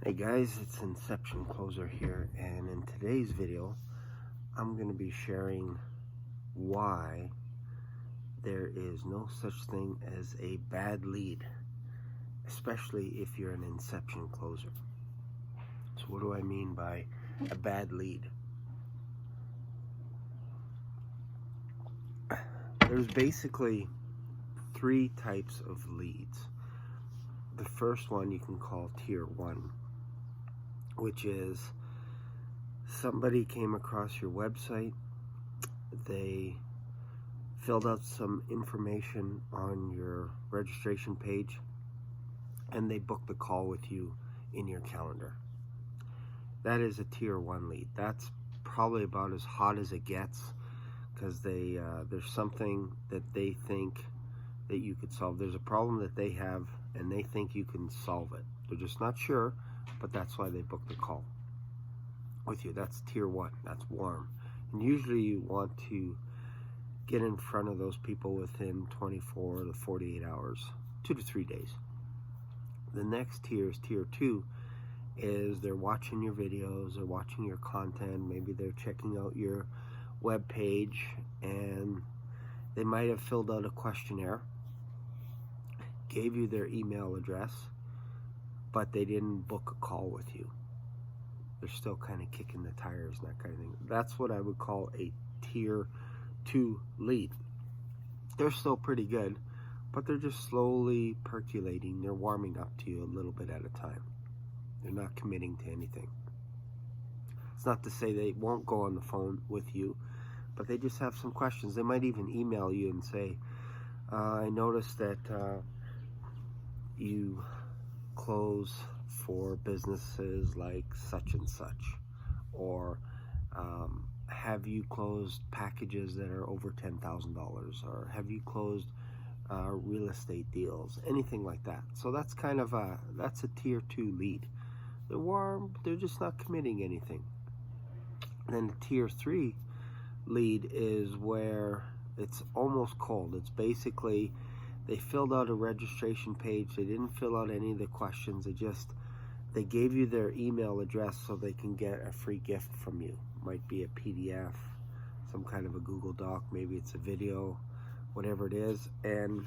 Hey guys, it's Inception Closer here, and in today's video I'm going to be sharing why there is no such thing as a bad lead, especially if you're an Inception closer. So what do I mean by a bad lead? There's basically three types of leads. The first one you can call tier 1, which is somebody came across your website, they filled out some information on your registration page, and they booked a call with you in your calendar. That is a tier 1 lead. That's probably about as hot as it gets, because there's something that they think that you could solve. There's a problem that they have and they think you can solve it. They're just not sure, but that's why they booked the call with you. That's tier 1. That's warm. And usually you want to get in front of those people within 24 to 48 hours, 2 to 3 days. The next tier is tier 2, is they're watching your videos, they're watching your content, maybe they're checking out your web page, and they might have filled out a questionnaire, gave you their email address, but they didn't book a call with you. They're still kind of kicking the tires, that kind of thing. That's what I would call a tier 2 lead. They're still pretty good, but they're just slowly percolating. They're warming up to you a little bit at a time. They're not committing to anything. It's not to say they won't go on the phone with you, but they just have some questions. They might even email you and say, I noticed that you close for businesses like such and such, or have you closed packages that are over $10,000, or have you closed real estate deals, anything like that. So that's kind of that's a tier 2 lead. They're warm, they're just not committing anything. And then the tier 3 lead is where it's almost cold. It's basically they filled out a registration page, they didn't fill out any of the questions, they gave you their email address so they can get a free gift from you. Might be a PDF, some kind of a Google Doc, maybe it's a video, whatever it is, and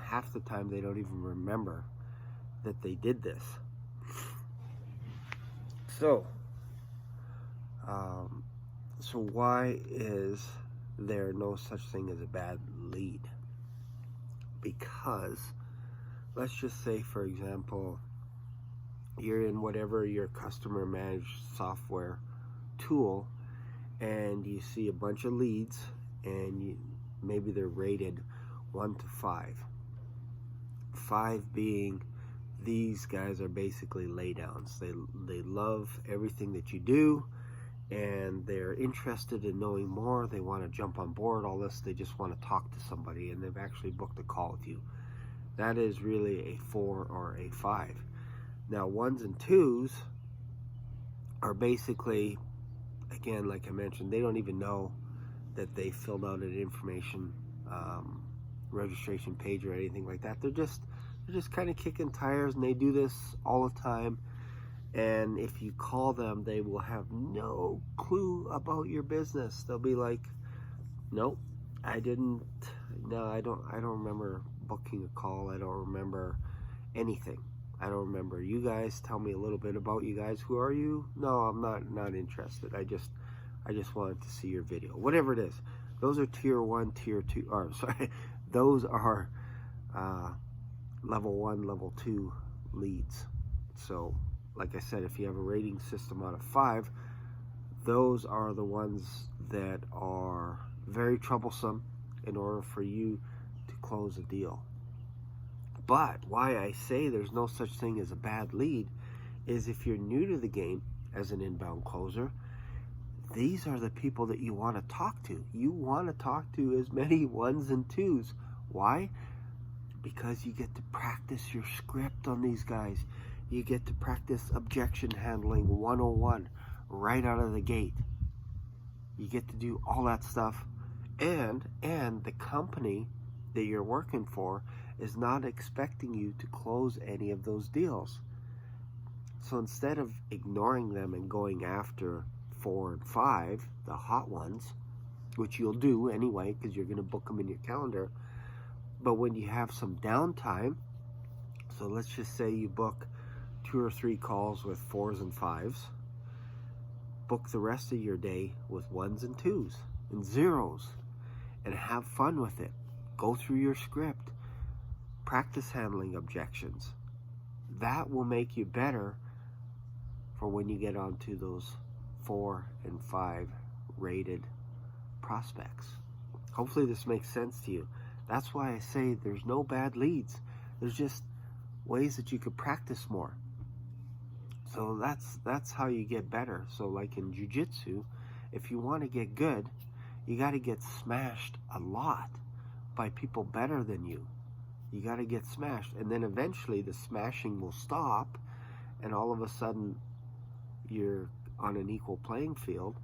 half the time they don't even remember that they did this. So why is there no such thing as a bad lead? Because let's just say, for example, you're in whatever your customer managed software tool, and you see a bunch of leads, and maybe they're rated 1 to 5. 5 being these guys are basically laydowns. They love everything that you do, and they're interested in knowing more. They want to jump on board all this. They just want to talk to somebody, and they've actually booked a call with you. That is really a 4 or a 5. Now 1s and 2s are basically, again, like I mentioned, they don't even know that they filled out an information registration page or anything like that. They're just kind of kicking tires, and they do this all the time. And if you call them, they will have no clue about your business. They'll be like, nope, I don't remember booking a call. I don't remember anything. I don't remember you guys. Tell me a little bit about you guys. Who are you? No, I'm not interested. I just wanted to see your video. Whatever it is. Those are tier 1, tier 2, or sorry, those are level 1, level 2 leads. So like I said, if you have a rating system out of 5, those are the ones that are very troublesome in order for you to close a deal. But why I say there's no such thing as a bad lead is if you're new to the game as an inbound closer, these are the people that you want to talk to. You want to talk to as many 1s and 2s. Why? Because you get to practice your script on these guys. You get to practice objection handling 101 right out of the gate. You get to do all that stuff, and the company that you're working for is not expecting you to close any of those deals. So instead of ignoring them and going after 4 and 5, the hot ones, which you'll do anyway because you're going to book them in your calendar, but when you have some downtime, so let's just say you book 2 or 3 calls with 4s and 5s, book the rest of your day with 1s and 2s and 0s, and have fun with it. Go through your script, practice handling objections. That will make you better for when you get onto those 4 and 5 rated prospects. Hopefully this makes sense to you. That's why I say there's no bad leads. There's just ways that you could practice more. So that's how you get better. So like in jiu-jitsu, if you want to get good, you got to get smashed a lot by people better than you. You got to get smashed, and then eventually the smashing will stop, and all of a sudden you're on an equal playing field,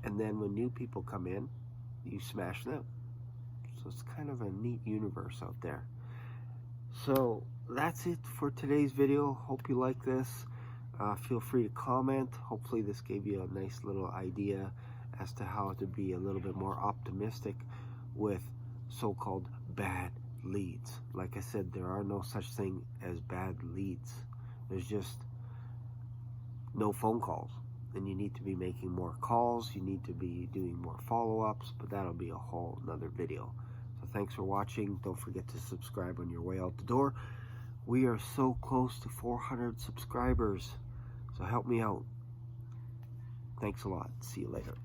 and then when new people come in, you smash them. So it's kind of a neat universe out there. So that's it for today's video. Hope you like this. Feel free to comment. Hopefully this gave you a nice little idea as to how to be a little bit more optimistic with so-called bad leads. Like I said, there are no such thing as bad leads. There's just no phone calls. And you need to be making more calls. You need to be doing more follow-ups, but that'll be a whole another video. So thanks for watching. Don't forget to subscribe on your way out the door. We are so close to 400 subscribers. So help me out. Thanks a lot. See you later.